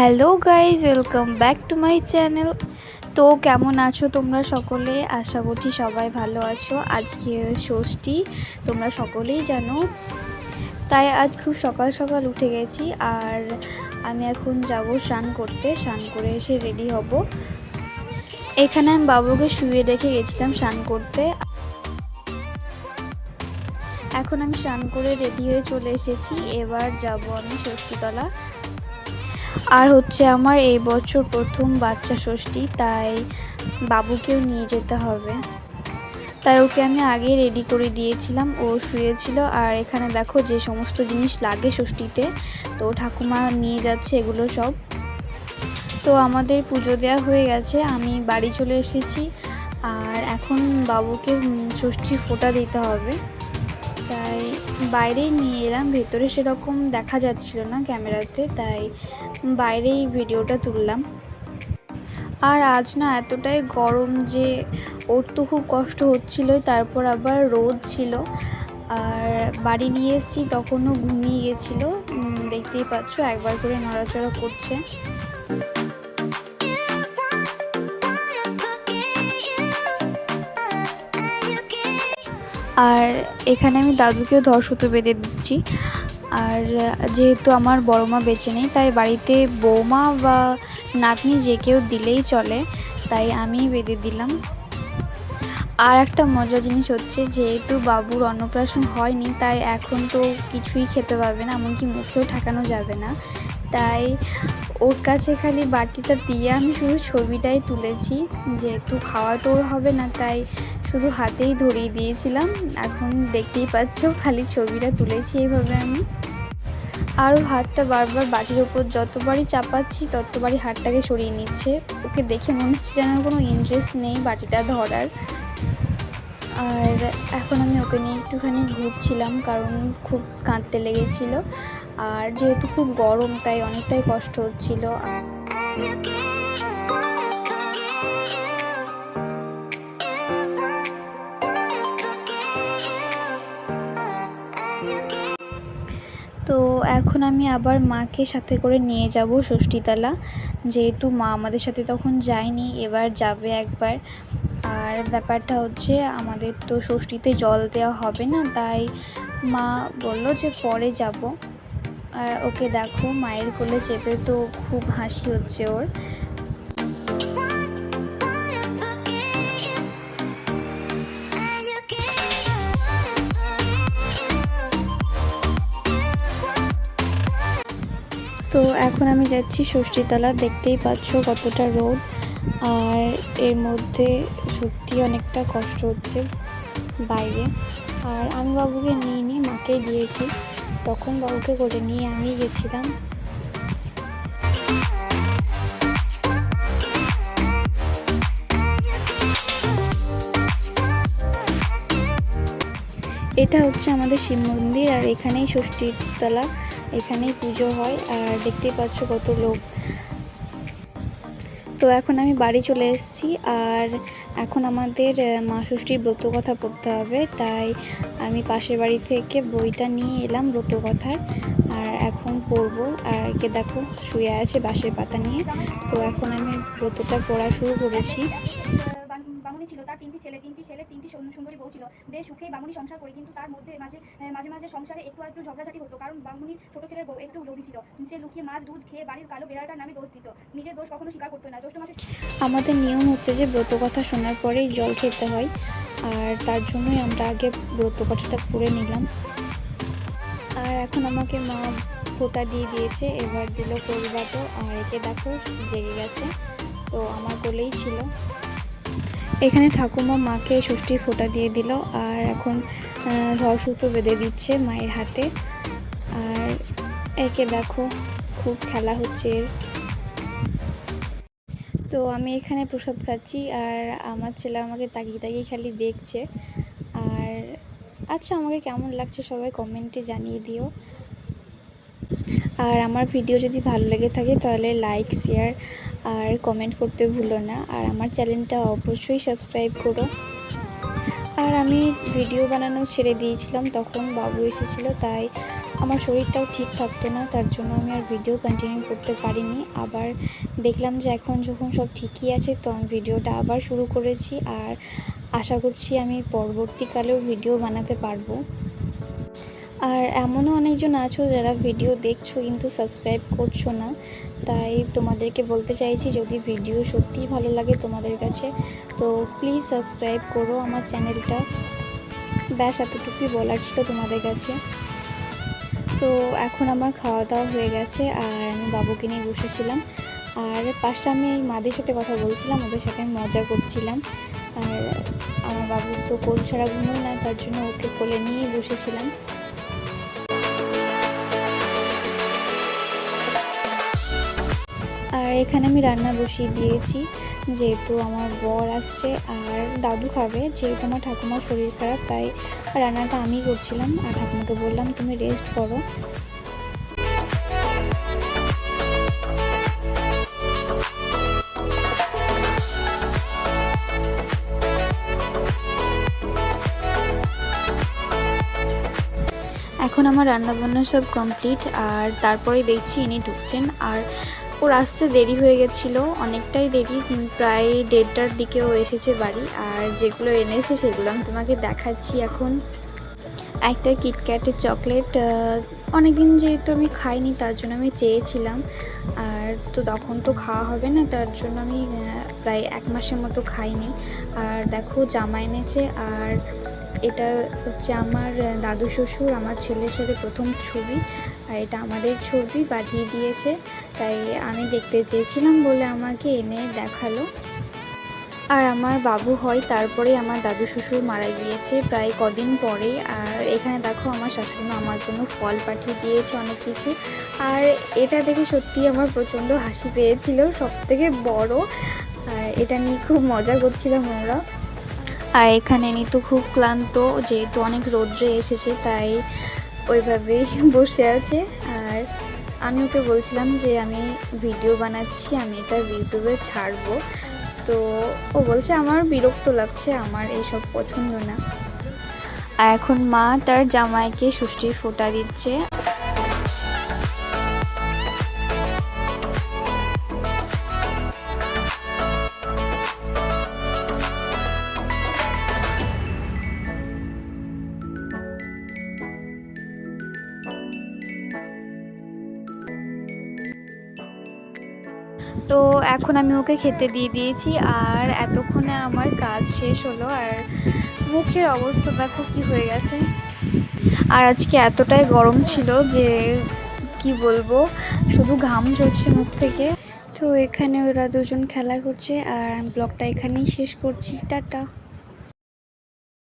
Hello guys, welcome back to my channel. তো কেমন আছো তোমরা সকলে? আশা করছি সবাই ভালো আছো। আজকে ষষ্ঠী, তোমরা সকলেই জানো। তাই আজ খুব সকাল সকাল উঠে গেছি আর আমি এখন যাব স্নান করতে। স্নান করে এসে রেডি হব। এখানে আমি বাবুকে শুয়ে রেখে গেছিলাম স্নান করতে। এখন আমি স্নান করে রেডি হয়ে চলে এসেছি। এবার যাব আমি ষষ্ঠীতলা। আর হচ্ছে আমার এই বছর প্রথম বাচ্চা ষষ্ঠী, তাই বাবুকেও নিয়ে যেতে হবে। তাই ওকে আমি আগেই রেডি করে দিয়েছিলাম, ও শুয়েছিল। আর এখানে দেখো যে সমস্ত জিনিস লাগে ষষ্ঠীতে, তো ঠাকুমা নিয়ে যাচ্ছে এগুলো সব। তো আমাদের পুজো দেওয়া হয়ে গেছে, আমি বাড়ি চলে এসেছি। আর এখন বাবুকে ষষ্ঠীর ফোঁটা দিতে হবে, তাই বাইরেই নিয়ে এলাম। ভেতরে সেরকম দেখা যাচ্ছিল না ক্যামেরাতে, তাই বাইরেই ভিডিওটা তুললাম। আর আজ না এতটাই গরম যে ওর তো খুব কষ্ট হচ্ছিল, তারপর আবার রোদ ছিল। আর বাড়ি নিয়ে এসেছি, তখনও ঘুমিয়ে গেছিল। দেখতেই পাচ্ছ একবার করে নড়াচড়া করছে। আর এখানে আমি দাদুকেও ধর্ষত বেঁধে দিচ্ছি। আর যেহেতু আমার বড় মা বেঁচে নেই, তাই বাড়িতে বৌমা বা নাতনি যে কেউ দিলেই চলে, তাই আমি বেঁধে দিলাম। আর একটা মজার জিনিস হচ্ছে, যেহেতু বাবুর অন্নপ্রাশন হয়নি, তাই এখন তো কিছুই খেতে পারবে না, এমনকি মুখেও ঠাকানো যাবে না। তাই ওর কাছে খালি বাটিটা দিয়ে আমি শুধু ছবিটাই তুলেছি। যেহেতু খাওয়া তো ওর হবে না, তাই শুধু হাতেই ধরিয়ে দিয়েছিলাম। এখন দেখতেই পাচ্ছ খালি ছবিটা তুলেছি এইভাবে আমি। আরও হাতটা বারবার বাটির ওপর যতবারই চাপাচ্ছি ততবারই হাতটাকে সরিয়ে নিচ্ছে। ওকে দেখে মনে হচ্ছে যেন কোনো ইন্টারেস্ট নেই বাটিটা ধরার। আর এখন আমি ওকে নিয়ে একটুখানি ঘুরছিলাম, কারণ খুব কাঁদতে লেগেছিল। আর যেহেতু খুব গরম, তাই অনেকটাই কষ্ট হচ্ছিল। তো এখন আমি আবার মাকে সাথে করে নিয়ে যাব ষষ্ঠীতলা, যেহেতু মা আমাদের সাথে তখন যায়নি, এবার যাবে একবার। আর ব্যাপারটা হচ্ছে, আমাদের তো ষষ্ঠীতে জল দেওয়া হবে না, তাই মা বললো যে পরে যাব। আর ওকে দেখো মায়ের কোলে চেপে তো খুব হাসি হচ্ছে ওর। তো এখন আমি যাচ্ছি ষষ্ঠীতলা। দেখতেই পাচ্ছ কতটা রোদ, আর এর মধ্যে সত্যি অনেকটা কষ্ট হচ্ছে বাইরে। আর আমি বাবুকে নিয়ে মাকে দিয়েছি, তখন বাবুকে কোলে নিয়ে আমি গেছিলাম। এটা হচ্ছে আমাদের শিব মন্দির, আর এখানেই ষষ্ঠীতলা, এখানেই পুজো হয়। আর দেখতেই পাচ্ছ কত লোক। তো এখন আমি বাড়ি চলে এসেছি। আর এখন আমাদের মা ষষ্ঠীর ব্রতকথা পড়তে হবে, তাই আমি পাশের বাড়ি থেকে বইটা নিয়ে এলাম ব্রতকথার। আর এখন পড়বো। আর একে দেখো শুয়ে আছে বাঁশের পাতা নিয়ে। তো এখন আমি ব্রতটা পড়া শুরু করেছি। বামুনি ছিল, তার তিনটি ছেলে, তিনটি সুন্দরী বউ ছিল। বেশ সুখেই বামুনি সংসার করে, কিন্তু তার মধ্যে মাঝে মাঝে সংসারে একটু একটু ঝগড়াঝাটি হতো, কারণ বামুনির ছোট ছেলের বউ একটু লোভী ছিল। সে লুকিয়ে মাছ দুধ খেয়ে বাড়ির কালো বেড়ালটার নামে দোষ দিত, নিজের দোষ কখনো স্বীকার করতো না। জ্যৈষ্ঠ মাসে আমাদের নিয়ম হচ্ছে যে ব্রতকথা শোনার পরেই জল খেতে হয়, আর তার জন্যই আমরা আগে ব্রতকথাটা পড়ে নিলাম। আর এখন আমাকে মা ফোঁটা দিয়ে দিয়েছে, এবার দিল কোলবাটো। আর একে দেখো জেগে গেছে, তো আমার কোলেই ছিল। এখানে ঠাকুমা মাকে ষষ্ঠীর ফোঁটা দিয়ে দিল, আর এখন ধর্ষুতো বেঁধে দিচ্ছে মায়ের হাতে। আর একে দেখো খুব খেলা হচ্ছে এর। তো আমি এখানে প্রসাদ খাচ্ছি, আর আমার ছেলে আমাকে তাকিয়ে তাকিয়ে খালি দেখছে। আর আচ্ছা, আমাকে কেমন লাগছে সবাই কমেন্টে জানিয়ে দিও। আর আমার ভিডিও যদি ভালো লেগে থাকে তাহলে লাইক, শেয়ার আর কমেন্ট করতে ভুলো না। আর আমার চ্যানেলটা অবশ্যই সাবস্ক্রাইব করো। আর আমি ভিডিও বানানো ছেড়ে দিয়েছিলাম, তখন বাবু এসেছিলো, তাই আমার শরীরটাও ঠিক থাকতো না, তার জন্য আমি আর ভিডিও কন্টিনিউ করতে পারিনি। আবার দেখলাম যে এখন যখন সব ঠিকই আছে, তো আমি ভিডিওটা আবার শুরু করেছি। আর আশা করছি আমি পরবর্তীকালেও ভিডিও বানাতে পারবো। আর এমনও অনেকজন আছো যারা ভিডিও দেখছো কিন্তু সাবস্ক্রাইব করছো না, তাই তোমাদেরকে বলতে চাইছি, যদি ভিডিও সত্যিই ভালো লাগে তোমাদের কাছে, তো প্লিজ সাবস্ক্রাইব করো আমার চ্যানেলটা। ব্যাস এতটুকুই বলার ছিল তোমাদের কাছে। তো এখন আমার খাওয়া দাওয়া হয়ে গেছে আর আমি বাবুকে নিয়ে বসেছিলাম। আর পাশে আমি এই মাদের সাথে কথা বলছিলাম, ওদের সাথে আমি মজা করছিলাম। আর আমার বাবু তো কোল ছাড়া ঘুমোয় না, তার জন্য ওকে কোলে নিয়েই বসেছিলাম। আর এখানে আমি রান্না বসিয়ে দিয়েছি, যেহেতু আমার বর আসছে আর দাদু খাবে। যেহেতু আমার ঠাকুমার শরীর খারাপ, তাই রান্নাটা আমিই করছিলাম। আর ঠাকুমাকে বললাম তুমি রেস্ট করো। এখন আমার রান্নাবান্না সব কমপ্লিট, আর তারপরে দেখছি ইনি ঢুকছেন। আর ওর আসতে দেরি হয়ে গেছিলো, অনেকটাই দেরি, প্রায় 1:30টার দিকেও এসেছে বাড়ি। আর যেগুলো এনেছে সেগুলো আমি তোমাকে দেখাচ্ছি এখন। একটা কিটক্যাটের চকলেট, অনেকদিন যেহেতু আমি খাইনি তার জন্য আমি চেয়েছিলাম। আর তো তখন তো খাওয়া হবে না, তার জন্য আমি প্রায় 1 মাসের মতো খাইনি। আর দেখো জামা এনেছে, আর এটা হচ্ছে আমার দাদু শ্বশুর আমার ছেলের সাথে প্রথম ছবি। আর এটা আমাদের ছবি বাঁধিয়ে দিয়েছে, তাই আমি দেখতে চেয়েছিলাম বলে আমাকে এনে দেখালো। আর আমার বাবু হয় তারপরে আমার দাদু শ্বশুর মারা গিয়েছে প্রায় কদিন পরেই। আর এখানে দেখো আমার শাশুড়িমা আমার জন্য ফল পাঠিয়ে দিয়েছে অনেক কিছু। আর এটা দেখে সত্যি আমার প্রচণ্ড হাসি পেয়েছিল, সবথেকে বড়। আর এটা নিয়ে খুব মজা করছিলাম আমরা। আর এখানে নিতু খুব ক্লান্ত, যেহেতু অনেক রোদ্রে এসেছে, তাই ওইভাবেই বসে আছে। আর আমি ওকে বলছিলাম যে আমি ভিডিও বানাচ্ছি, আমি এটা ইউটিউবে ছাড়বো। তো ও বলছে আমার বিরক্ত লাগছে, আমার এইসব পছন্দ না। আর এখন মা তার জামাইকে ষষ্ঠীর ফোঁটা দিচ্ছে। তো এখন আমি ওকে খেতে দিয়ে দিয়েছি, আর এতক্ষণে আমার কাজ শেষ হলো। আর মুখের অবস্থা দেখো কি হয়ে গেছে। আর আজকে এতটাই গরম ছিল যে কি বলবো, শুধু ঘাম ঝরছে মুখ থেকে। তো এখানে ওরা দুজন খেলা করছে, আর ব্লগটা এখানেই শেষ করছি। টাটা।